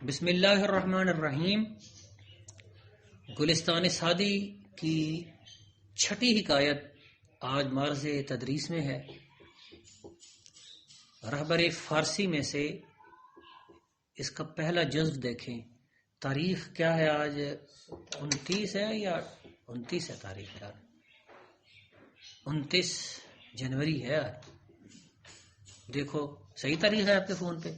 بسم اللہ الرحمن الرحیم۔ گلستان سعدی کی چھٹی حکایت آج معرض تدریس میں ہے۔ رہبر فارسی میں سے اس کا پہلا جزو دیکھیں۔ تاریخ کیا ہے آج؟ 29 ہے یا 29 ہے تاریخ؟ یار 29 جنوری ہے آج۔ دیکھو صحیح تاریخ ہے آپ کے فون پہ؟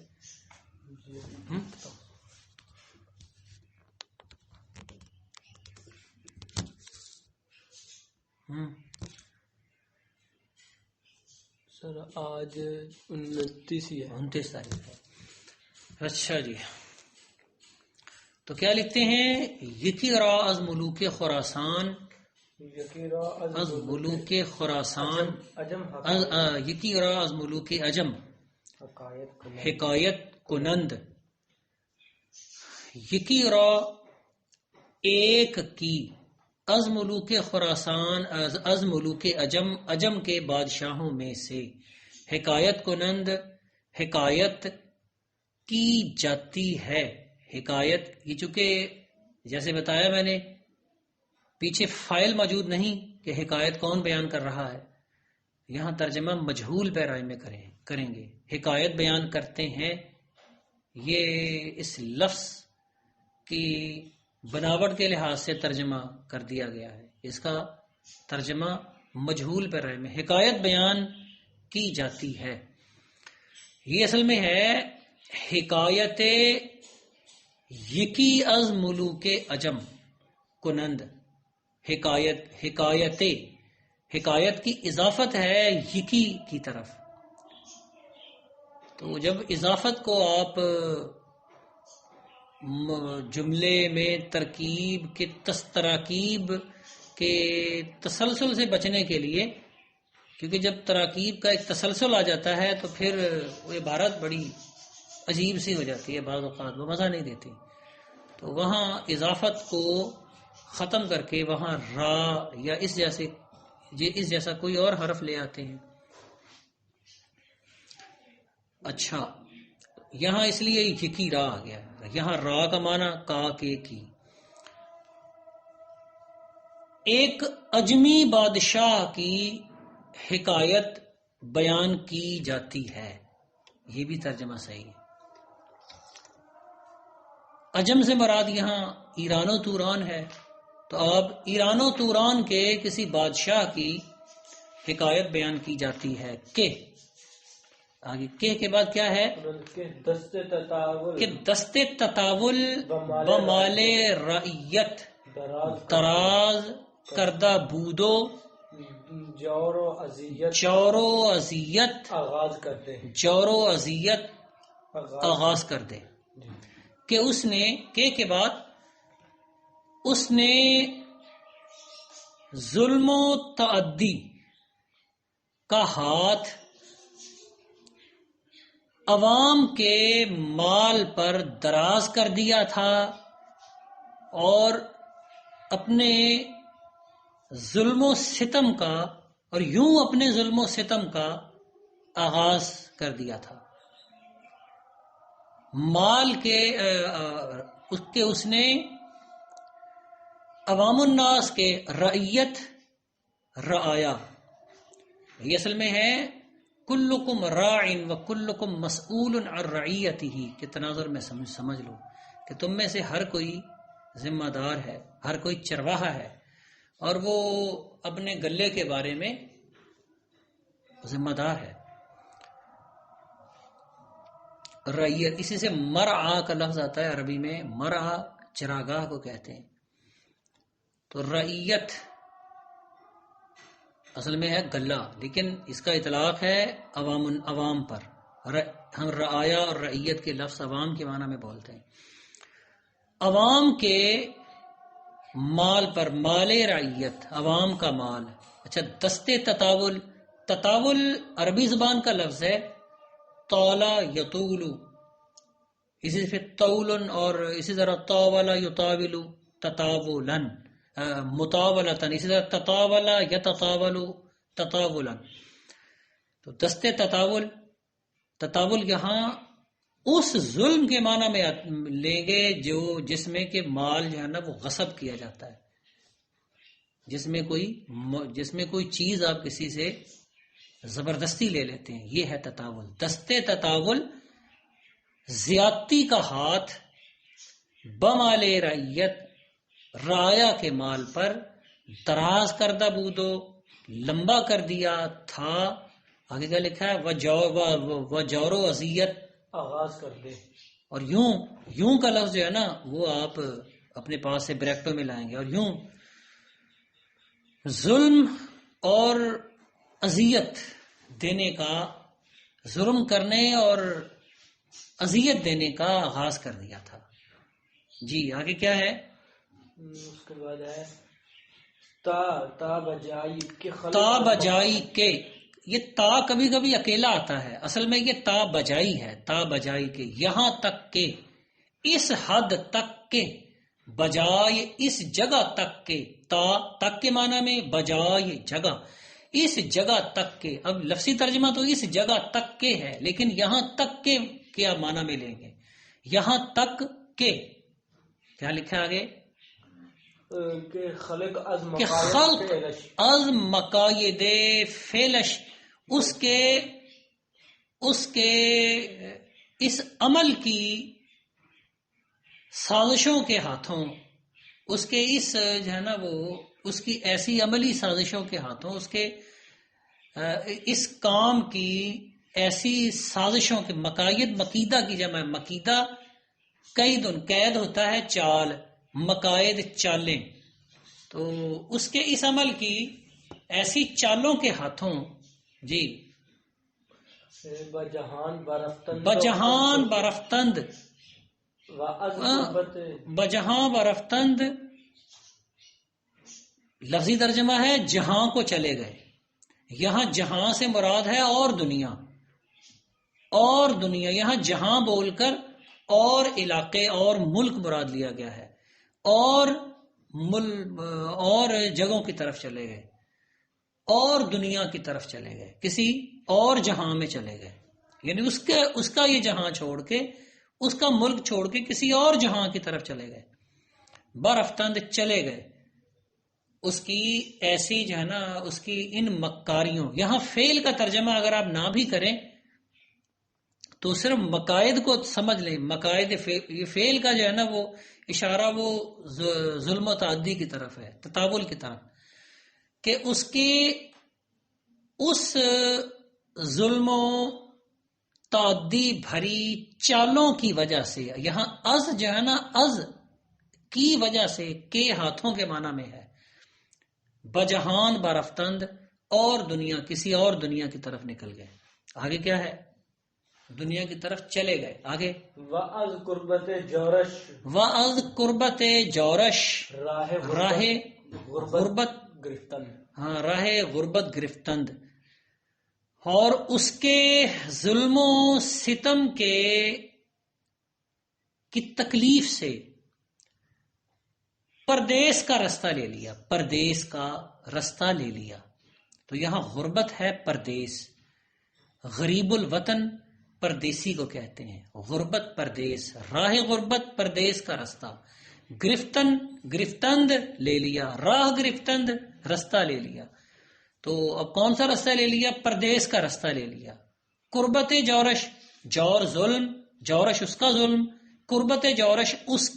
سر آج 29 ہی ہے، 29 تاریخ ہے۔ اچھا جی، تو کیا لکھتے ہیں؟ یکی را از ملوک خراسان، از ملوک خراسان، یکی را از ملوک عجم حکایت کنند۔ یکی را ایک کی، از ملوک خراسان، از ملوک عجم کے بادشاہوں میں سے، حکایت کنند حکایت کی جاتی ہے۔ حکایت یہ چونکہ جیسے بتایا میں نے پیچھے فائل موجود نہیں کہ حکایت کون بیان کر رہا ہے، یہاں ترجمہ مجہول پیرائے میں کریں گے۔ حکایت بیان کرتے ہیں، یہ اس لفظ کی بناوٹ کے لحاظ سے ترجمہ کر دیا گیا ہے، اس کا ترجمہ مجہول پیرائے میں حکایت بیان کی جاتی ہے۔ یہ اصل میں ہے حکایت یکی از ملوک عجم کنند۔ حکایت کی اضافت ہے یکی کی طرف، تو جب اضافت کو آپ جملے میں ترکیب کے تراکیب کے تسلسل سے بچنے کے لیے، کیونکہ جب تراکیب کا ایک تسلسل آ جاتا ہے تو پھر وہ عبارت بڑی عجیب سی ہو جاتی ہے، بعض اوقات وہ مزہ نہیں دیتی، تو وہاں اضافت کو ختم کر کے وہاں را یا اس جیسا کوئی اور حرف لے آتے ہیں۔ اچھا، یہاں اس لیے یکی را آ گیا، یہاں را کا معنی کا کے کی۔ ایک اجمی بادشاہ کی حکایت بیان کی جاتی ہے، یہ بھی ترجمہ صحیح ہے۔ عجم سے مراد یہاں ایران و توران ہے، تو اب ایران و توران کے کسی بادشاہ کی حکایت بیان کی جاتی ہے کہ آگے کے بعد کیا ہے؟ کہ دست تطاول بمال رعیت دراز کردہ بودو جور و اذیت آغاز کر دے۔ کہ اس نے کے بعد اس نے ظلم و تعدی کا ہاتھ عوام کے مال پر دراز کر دیا تھا اور اپنے ظلم و ستم کا، اور یوں اپنے ظلم و ستم کا آغاز کر دیا تھا۔ مال کے اس نے عوام الناس کے رعیت رعایا، یہ اصل میں ہے کلکم راع و کلکم مسئول عن رعیتہ کے تناظر میں سمجھ لو کہ تم میں سے ہر کوئی ذمہ دار ہے، ہر کوئی چرواہا ہے، اور وہ اپنے گلے کے بارے میں ذمہ دار ہے۔ رعیت اسی سے مرعا کا لفظ آتا ہے عربی میں، مرعا چراگاہ کو کہتے ہیں، تو رعیت اصل میں ہے گلہ، لیکن اس کا اطلاق ہے عوام پر۔ ہم رعایا اور رعیت کے لفظ عوام کے معنی میں بولتے ہیں۔ عوام کے مال پر، مال رعیت، عوام کا مال۔ اچھا، دست تطاول عربی زبان کا لفظ ہے، طالا یطول، اسی سے طول، اور اسی طرح طاولا یطاول تطاولا مطاولتاً، اسی طرح تطاولا یتطاول تطاولا۔ تو دست تطاول یہاں اس ظلم کے معنی میں لیں گے جس میں کہ مال جو ہے نا وہ غصب کیا جاتا ہے، جس میں کوئی چیز آپ کسی سے زبردستی لے لیتے ہیں، یہ ہے تطاول۔ دستے تطاول زیادتی کا ہاتھ بمال رعیت، رایا کے مال پر دراز کردہ بودو، لمبا کر دیا تھا۔ آگے کیا لکھا ہے؟ وہ جور و اذیت، آغاز کر دے۔ اور یوں کا لفظ جو ہے نا وہ آپ اپنے پاس سے بریکٹوں میں لائیں گے، اور یوں ظلم اور اذیت دینے کا، ظلم کرنے اور اذیت دینے کا آغاز کر دیا تھا۔ جی آگے کیا ہے؟ اس کے بعد ہے تا بجائی کے، تا بجائی کے، یہ تا کبھی کبھی اکیلا آتا ہے، اصل میں یہ تا بجائی ہے، تا بجائی کے، یہاں تک کہ، اس حد تک کہ، بجائے اس جگہ تک کے، تا تک کے معنی میں بجائے جگہ، اس جگہ تک کے۔ اب لفظی ترجمہ تو اس جگہ تک کے ہے، لیکن یہاں تک کے کیا معنی میں لیں گے؟ یہاں تک کے کیا لکھا ہے آگے؟ کہ خلق از کہ خلق از مقاید فعلش، اس کے اس عمل کی سازشوں کے ہاتھوں، اس کے اس جو ہے نا وہ اس کی ایسی عملی سازشوں کے ہاتھوں، اس کے اس کام کی ایسی سازشوں کے، مقاید مقیدہ کی جمع، مقیدہ قید ہوتا ہے چال، مقاید چالیں، تو اس کے اس عمل کی ایسی چالوں کے ہاتھوں، جی بجہان برفتند، بجہاں برفتند لفظی ترجمہ ہے جہاں کو چلے گئے، یہاں جہاں سے مراد ہے اور دنیا، یہاں جہاں بول کر اور علاقے اور ملک مراد لیا گیا ہے، اور جگہوں کی طرف چلے گئے، اور دنیا کی طرف چلے گئے، کسی اور جہاں میں چلے گئے، یعنی اس کا یہ جہاں چھوڑ کے، اس کا ملک چھوڑ کے کسی اور جہاں کی طرف چلے گئے، برفتند چلے گئے، اس کی ایسی جو ہے نا اس کی ان مکاریوں، یہاں فعل کا ترجمہ اگر آپ نہ بھی کریں تو صرف مقاید کو سمجھ لیں، مقاید یہ فعل کا جو ہے نا وہ اشارہ وہ ظلم و تعدی کی طرف ہے، تطاول کی طرف، کہ اس کے اس ظلم و تعدی بھری چالوں کی وجہ سے، یہاں از جو ہے نا از کی وجہ سے، کے ہاتھوں کے معنی میں ہے، بجہان برفتند، اور دنیا کسی اور دنیا کی طرف نکل گئے۔ آگے کیا ہے؟ دنیا کی طرف چلے گئے۔ آگے وَأَذْ قُرْبَتِ جَوْرَشْ، وَأَذْ قُرْبَتِ جَوْرَشْ، راہ غربت گرفتن، ہاں راہ غربت گرفتند، اور اس کے ظلم و ستم کی تکلیف سے پردیس کا رستہ لے لیا، پردیس کا رستہ لے لیا، تو یہاں غربت ہے پردیس، غریب الوطن پردیسی کو کہتے ہیں، غربت پردیس، راہ غربت پردیس کا رستہ، گرفتند لے لیا، راہ گرفتند رستہ لے لیا، تو اب کون سا رستہ لے لیا؟ پردیس کا رستہ لے لیا۔ قربت جورش، جور ظلم، جورش اس کا ظلم، قربت جورش اس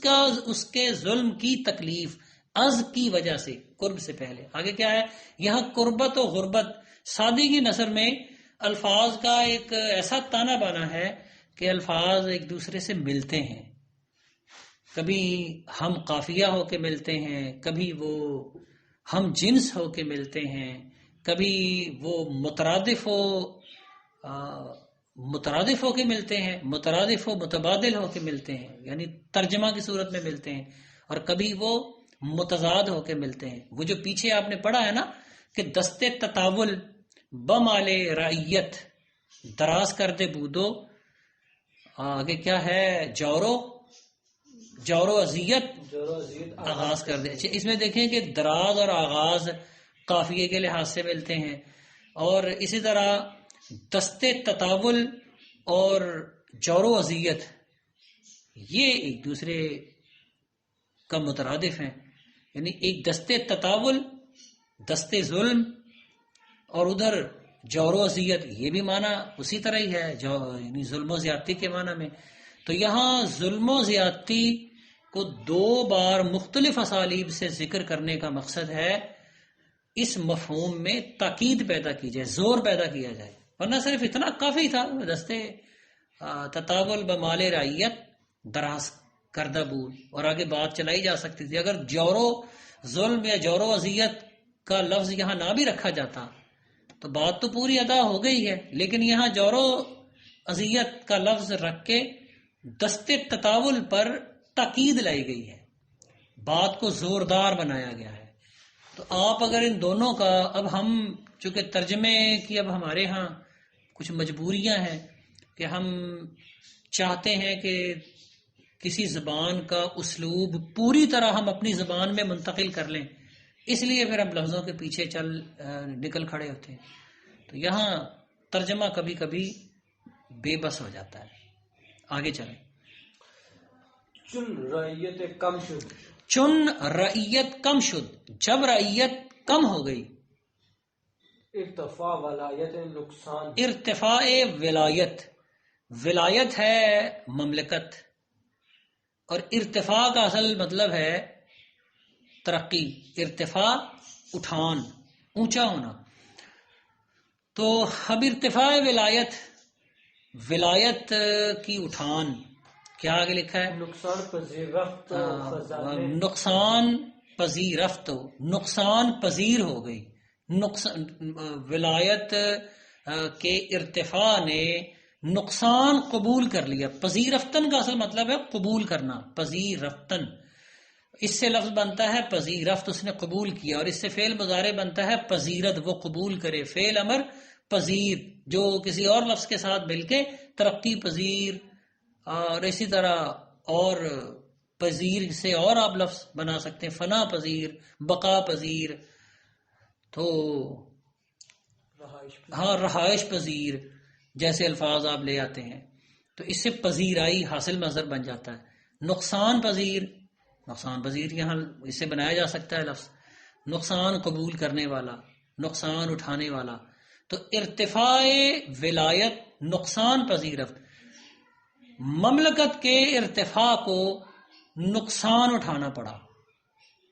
کے ظلم کی تکلیف، از کی وجہ سے، قرب سے پہلے، آگے کیا ہے؟ یہاں قربت و غربت سادی کی نثر میں الفاظ کا ایک ایسا تانا بانا ہے کہ الفاظ ایک دوسرے سے ملتے ہیں، کبھی ہم قافیہ ہو کے ملتے ہیں، کبھی وہ ہم جنس ہو کے ملتے ہیں، کبھی وہ مترادف ہو کے ملتے ہیں، مترادف و متبادل ہو کے ملتے ہیں، یعنی ترجمہ کی صورت میں ملتے ہیں، اور کبھی وہ متضاد ہو کے ملتے ہیں۔ وہ جو پیچھے آپ نے پڑھا ہے نا کہ دستے تطاول بمال رعیت، دراز کر دے بودو، آگے کیا ہے؟ جور و اذیت آغاز کر دے۔ اس میں دیکھیں کہ دراز اور آغاز قافیے کے لحاظ سے ملتے ہیں، اور اسی طرح دستے تطاول اور جور و اذیت یہ ایک دوسرے کا مترادف ہیں، یعنی ایک دستے تطاول، دستے ظلم، اور ادھر جور و اذیت، یہ بھی معنی اسی طرح ہی ہے، یعنی ظلم و زیادتی کے معنی میں. تو یہاں ظلم و زیادتی کو دو بار مختلف اسالیب سے ذکر کرنے کا مقصد ہے اس مفہوم میں تاکید پیدا کی جائے، زور پیدا کیا جائے، ورنہ صرف اتنا کافی تھا دستے تطاول بمال رعیت دراز کردہ بود، اور آگے بات چلائی جا سکتی تھی. اگر جور و ظلم یا جور و اذیت کا لفظ یہاں نہ بھی رکھا جاتا تو بات تو پوری ادا ہو گئی ہے، لیکن یہاں جور و اذیت کا لفظ رکھ کے دستے تطاول پر تاکید لائی گئی ہے، بات کو زوردار بنایا گیا ہے. تو آپ اگر ان دونوں کا، اب ہم چونکہ ترجمے کی اب ہمارے ہاں کچھ مجبوریاں ہیں کہ ہم چاہتے ہیں کہ کسی زبان کا اسلوب پوری طرح ہم اپنی زبان میں منتقل کر لیں، اس لیے پھر ہم لفظوں کے پیچھے نکل کھڑے ہوتے ہیں. تو یہاں ترجمہ کبھی کبھی بے بس ہو جاتا ہے. آگے چلیں. چن رعیت کم شد، چن رعیت کم شد، جب رعیت کم ہو گئی. ارتفاع ولایت نقصان، ارتفاع ولایت، ولایت ہے مملکت، اور ارتفاع کا اصل مطلب ہے ترقی، ارتفاع اٹھان، اونچا ہونا. تو اب ارتفاع ولایت، ولایت کی اٹھان، کیا آگے لکھا ہے؟ نقصان پذیرفت خزانے، نقصان پذیرفت، نقصان پذیر ہو گئی. ولایت کے ارتفاع نے نقصان قبول کر لیا. پذیرفتن کا اصل مطلب ہے قبول کرنا، پذیرفتن، اس سے لفظ بنتا ہے پذیرفت، اس نے قبول کیا، اور اس سے فعل مضارع بنتا ہے پذیرت، وہ قبول کرے. فعل امر پذیر جو کسی اور لفظ کے ساتھ مل کے ترقی پذیر، اور اسی طرح اور پذیر سے اور آپ لفظ بنا سکتے ہیں، فنا پذیر، بقا پذیر، تو ہاں رہائش پذیر جیسے الفاظ آپ لے آتے ہیں، تو اس سے پذیرائی حاصل مصدر بن جاتا ہے. نقصان پذیر، نقصان پذیر یہاں اس سے بنایا جا سکتا ہے لفظ، نقصان قبول کرنے والا، نقصان اٹھانے والا. تو ارتفاع ولایت نقصان پذیرفت، مملکت کے ارتفاع کو نقصان اٹھانا پڑا.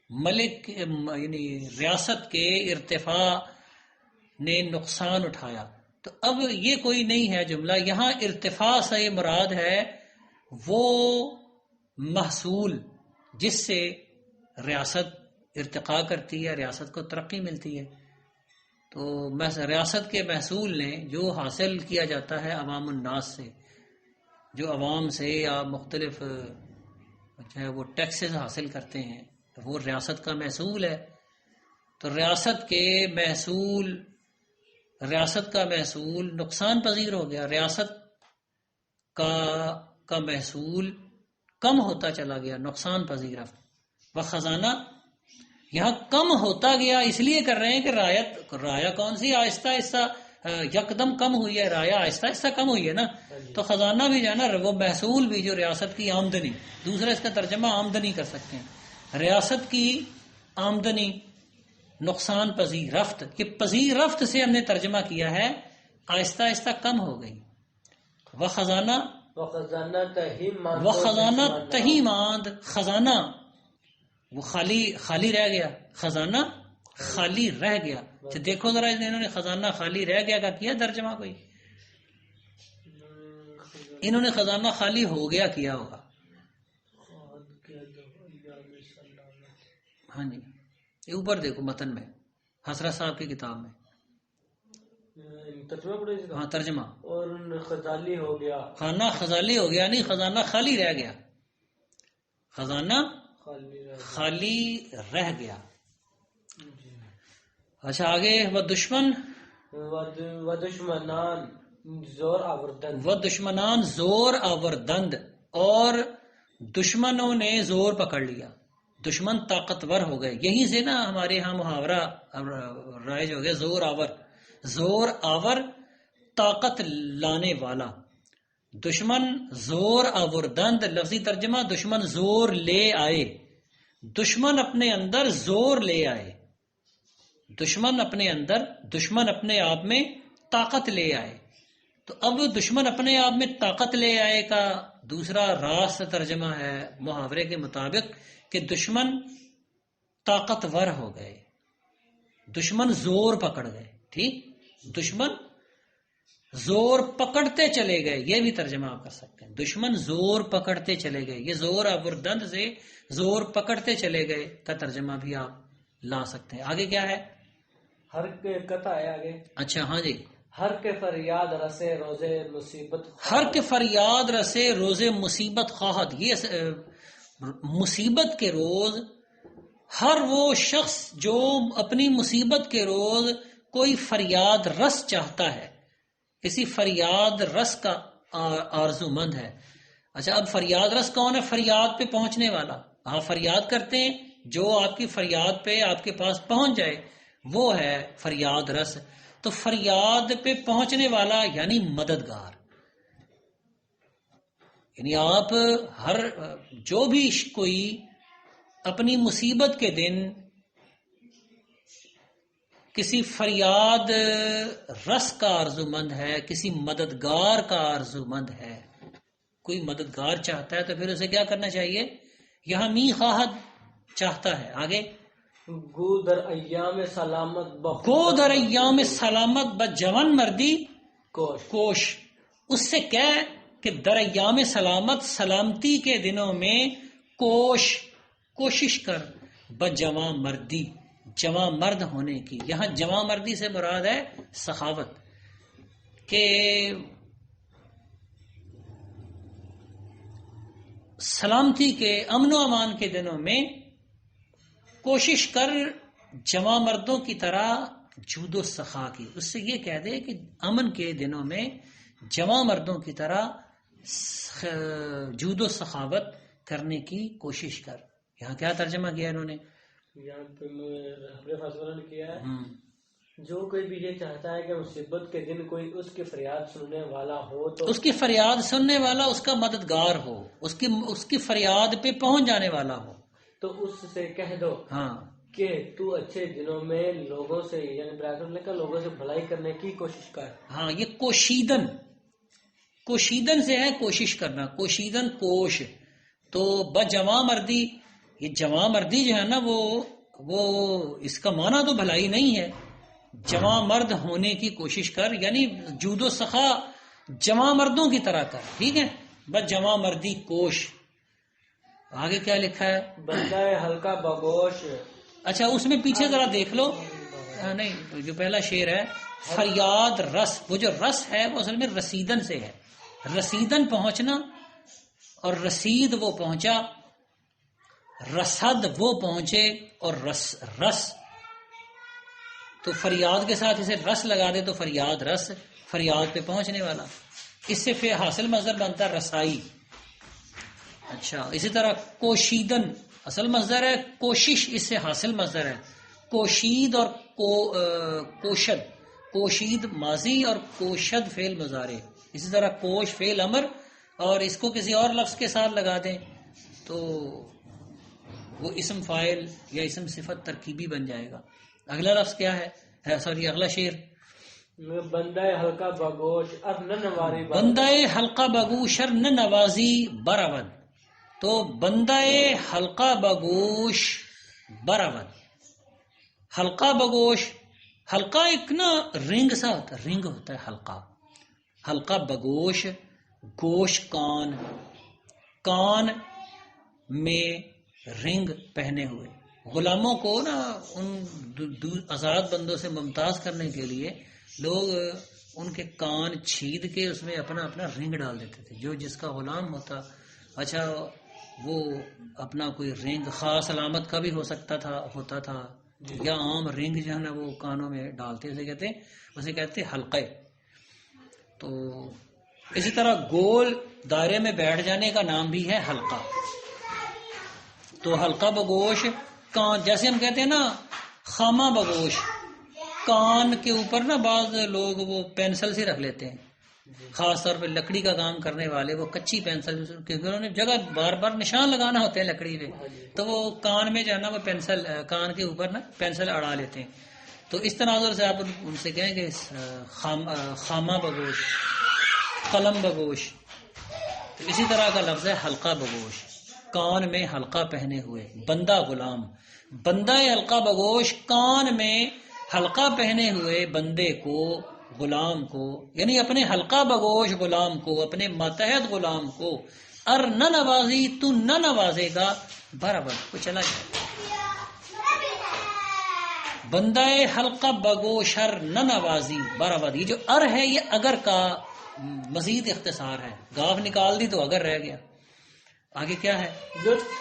ملک یعنی ریاست کے ارتفاع نے نقصان اٹھایا. تو اب یہ کوئی نہیں ہے جملہ، یہاں ارتفاع سے مراد ہے وہ محصول جس سے ریاست ارتقاء کرتی ہے، ریاست کو ترقی ملتی ہے. تو ریاست کے محصول نے جو حاصل کیا جاتا ہے عوام الناس سے، جو عوام سے یا مختلف چاہے وہ ٹیکسز حاصل کرتے ہیں، وہ ریاست کا محصول ہے. تو ریاست کا محصول نقصان پذیر ہو گیا، ریاست کا محصول کم ہوتا چلا گیا، نقصان پذیر. وہ خزانہ یہاں کم ہوتا گیا، اس لیے کر رہے ہیں کہ رایا کون سی آہستہ آہستہ یکدم کم ہوئی ہے، رایا آہستہ آہستہ کم ہوئی ہے نا. تو خزانہ بھی جو ہے نا، وہ محصول بھی جو ریاست کی آمدنی، دوسرا اس کا ترجمہ آمدنی کر سکتے ہیں، ریاست کی آمدنی نقصان پذیرفت، کہ پذیرفت سے ہم نے ترجمہ کیا ہے آہستہ آہستہ کم ہو گئی. وہ خزانہ تہی ماند، خزانہ وہ خالی رہ گیا، خزانہ خالی رہ گیا. دیکھو ذرا انہوں نے خزانہ خالی رہ گیا کا کیا ترجمہ، کوئی انہوں نے خزانہ خالی ہو گیا کیا ہوگا. ہاں جی، یہ اوپر دیکھو متن میں، حسرت صاحب کی کتاب میں، ہاں ترجمہ، اور خزالی ہو گیا، خانہ خزالی ہو گیا، نہیں خزانہ خالی رہ گیا، خزانہ خالی رہ گیا. اچھا آگے، وہ دشمن و دشمنان زور آوردند، وہ دشمنان زور آوردند، اور دشمنوں نے زور پکڑ لیا، دشمن طاقتور ہو گئے. یہیں سے نا ہمارے ہاں محاورہ رائج ہو گیا، زور آور، زور آور طاقت لانے والا. دشمن زور آوردند، لفظی ترجمہ دشمن زور لے آئے، دشمن اپنے اندر زور لے آئے، دشمن اپنے اندر، دشمن اپنے آپ میں طاقت لے آئے۔ تو اب دشمن اپنے آپ میں طاقت لے آئے کا دوسرا راست ترجمہ ہے محاورے کے مطابق کہ دشمن طاقتور ہو گئے، دشمن زور پکڑ گئے، ٹھیک، دشمن زور پکڑتے چلے گئے، یہ بھی ترجمہ آپ کر سکتے ہیں، دشمن زور پکڑتے چلے گئے، یہ زور آوردند سے زور پکڑتے چلے گئے کا ترجمہ بھی آپ لا سکتے ہیں۔ آگے کیا ہے؟ ہر کے قطع ہے آگے، اچھا ہاں جی، ہر کے فریاد رسے روزے مصیبت، ہر کے فریاد رسے روز مصیبت خواہد، یہ مصیبت کے روز ہر وہ شخص جو اپنی مصیبت کے روز کوئی فریاد رس چاہتا ہے، کسی فریاد رس کا آرزو مند ہے۔ اچھا اب فریاد رس کون ہے؟ فریاد پہ پہنچنے والا، آپ فریاد کرتے ہیں، جو آپ کی فریاد پہ آپ کے پاس پہنچ جائے وہ ہے فریاد رس۔ تو فریاد پہ پہنچنے والا یعنی مددگار، یعنی آپ ہر جو بھی کوئی اپنی مصیبت کے دن کسی فریاد رس کا آرزو مند ہے، کسی مددگار کا آرزو مند ہے، کوئی مددگار چاہتا ہے تو پھر اسے کیا کرنا چاہیے؟ یہاں می خواہد چاہتا ہے، آگے گو در ایام سلامت گو در ایام سلامت بجوان مردی کوش، کوش، اس سے کہہ کہ در ایام سلامت سلامتی کے دنوں میں کوشش کر بجوان مردی، جواں مرد ہونے کی۔ یہاں جواں مردی سے مراد ہے سخاوت، کہ سلامتی کے، امن و امان کے دنوں میں کوشش کر جواں مردوں کی طرح جود و سخا کی۔ اس سے یہ کہہ دے کہ امن کے دنوں میں جواں مردوں کی طرح جود و سخاوت کرنے کی کوشش کر۔ یہاں کیا ترجمہ کیا انہوں نے؟ یہاں پہ حضرت فضل نے کیا ہے، جو کوئی بھی یہ چاہتا ہے کہ مصیبت کے دن کوئی اس کی فریاد سننے والا ہو تو اس کی فریاد سننے والا اس کا مددگار ہو، اس کی فریاد پہ پہنچ جانے والا ہو، تو اس سے کہہ دو ہاں کہ تو اچھے دنوں میں لوگوں سے، یعنی برائٹ نے کہا لوگوں سے بھلائی کرنے کی کوشش کر۔ ہاں یہ کوشیدن سے ہے کوشش کرنا، کوشیدن کوش، تو بجواں مردی، یہ جواں مردی جو ہے نا وہ اس کا معنی تو بھلائی نہیں ہے، جواں مرد ہونے کی کوشش کر، یعنی جود و سخا جواں مردوں کی طرح کر، ٹھیک ہے، بجواں مردی کوش۔ آگے کیا لکھا ہے؟ بندہ ہلکا بگوش، اچھا اس میں پیچھے ذرا دیکھ لو، نہیں جو پہلا شعر ہے فریاد رس، وہ جو رس ہے وہ اصل میں رسیدن سے ہے، رسیدن پہنچنا، اور رسید وہ پہنچا، رسد وہ پہنچے، اور رس تو فریاد کے ساتھ اسے رس لگا دے تو فریاد رس، فریاد پہ پہنچنے والا، اس سے پھر حاصل مصدر بنتا رسائی۔ اچھا اسی طرح کوشیدن اصل مصدر ہے، کوشش اس سے حاصل مصدر ہے، کوشید اور کوشد، کوشید ماضی اور کوشد فعل مضارع، اسی طرح کوش فعل امر، اور اس کو کسی اور لفظ کے ساتھ لگا دیں تو وہ اسم فاعل یا اسم صفت ترکیبی بن جائے گا۔ اگلا لفظ کیا ہے؟ سوری اگلا شعر، بندہ ہلکا بگوش ار نہ نواری بندہ حلقہ بگوشر نہ نوازی برود، تو بندہ حلقہ بگوش برود، حلقہ بگوش، حلقہ ایک نا رنگ سا ہوتا ہے، رنگ ہوتا ہے حلقہ، حلقہ بگوش، گوش کان میں رنگ پہنے ہوئے، غلاموں کو نا ان آزاد بندوں سے ممتاز کرنے کے لیے لوگ ان کے کان چھید کے اس میں اپنا رنگ ڈال دیتے تھے، جو جس کا غلام ہوتا، اچھا وہ اپنا کوئی رنگ خاص علامت کا بھی ہوتا تھا یا عام رنگ جو ہے نا وہ کانوں میں ڈالتے، اسے کہتے حلقے۔ تو اسی طرح گول دائرے میں بیٹھ جانے کا نام بھی ہے حلقہ۔ تو حلقہ بگوش کان، جیسے ہم کہتے ہیں نا خامہ بگوش، کان کے اوپر نا بعض لوگ وہ پینسل سے رکھ لیتے ہیں خاص طور پہ لکڑی کا کام کرنے والے وہ کچی پینسل، کیونکہ انہوں نے جگہ بار بار نشان لگانا ہوتے ہیں لکڑی پہ، تو وہ کان میں جو ہے نا وہ پینسل کان کے اوپر نا پینسل اڑا لیتے ہیں. تو اس تناظر سے آپ ان سے کہیں کہ خامہ بگوش، قلم بگوش. تو اسی طرح کا لفظ ہے حلقہ بگوش، کان میں حلقہ پہنے ہوئے. بندہ غلام، بندہ حلقہ بگوش کان میں حلقہ پہنے ہوئے بندے کو، غلام کو، یعنی اپنے حلقہ بگوش غلام کو، اپنے ماتحت غلام کو ار نہ نوازی، تو نہ نوازے گا برابر کو چلا جائے. بندہ حلقہ بگوش ار نہ نوازی برابر. یہ جو ار ہے یہ اگر کا مزید اختصار ہے، گاف نکال دی تو اگر رہ گیا. آگے کیا ہے؟ لطف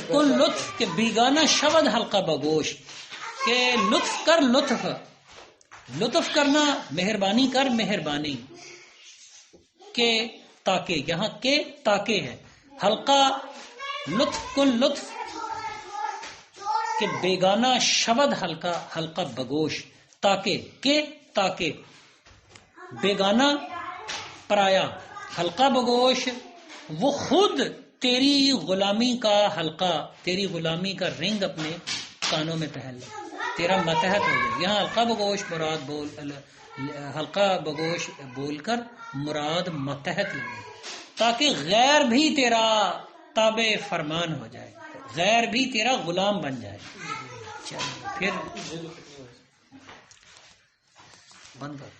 کن لطف کے بیگانہ شبد حلقہ بگوش، کہ لطف کر لطف، لطف کرنا مہربانی کر مہربانی، کہ تاکہ، یہاں کے تاکہ ہے. حلقہ لطف کن لطف کہ بیگانہ شبد حلقہ بگوش، تاکہ کہ تاکہ بیگانہ پرایا حلقہ بگوش وہ خود تیری غلامی کا حلقہ، تیری غلامی کا رنگ اپنے کانوں میں پہن لے، تیرا ماتحت ہو جائے. یہاں حلقہ بگوش مراد حلقہ بگوش بول کر مراد ماتحت لگے، تاکہ غیر بھی تیرا تابع فرمان ہو جائے، غیر بھی تیرا غلام بن جائے. چلو پھر بند کر.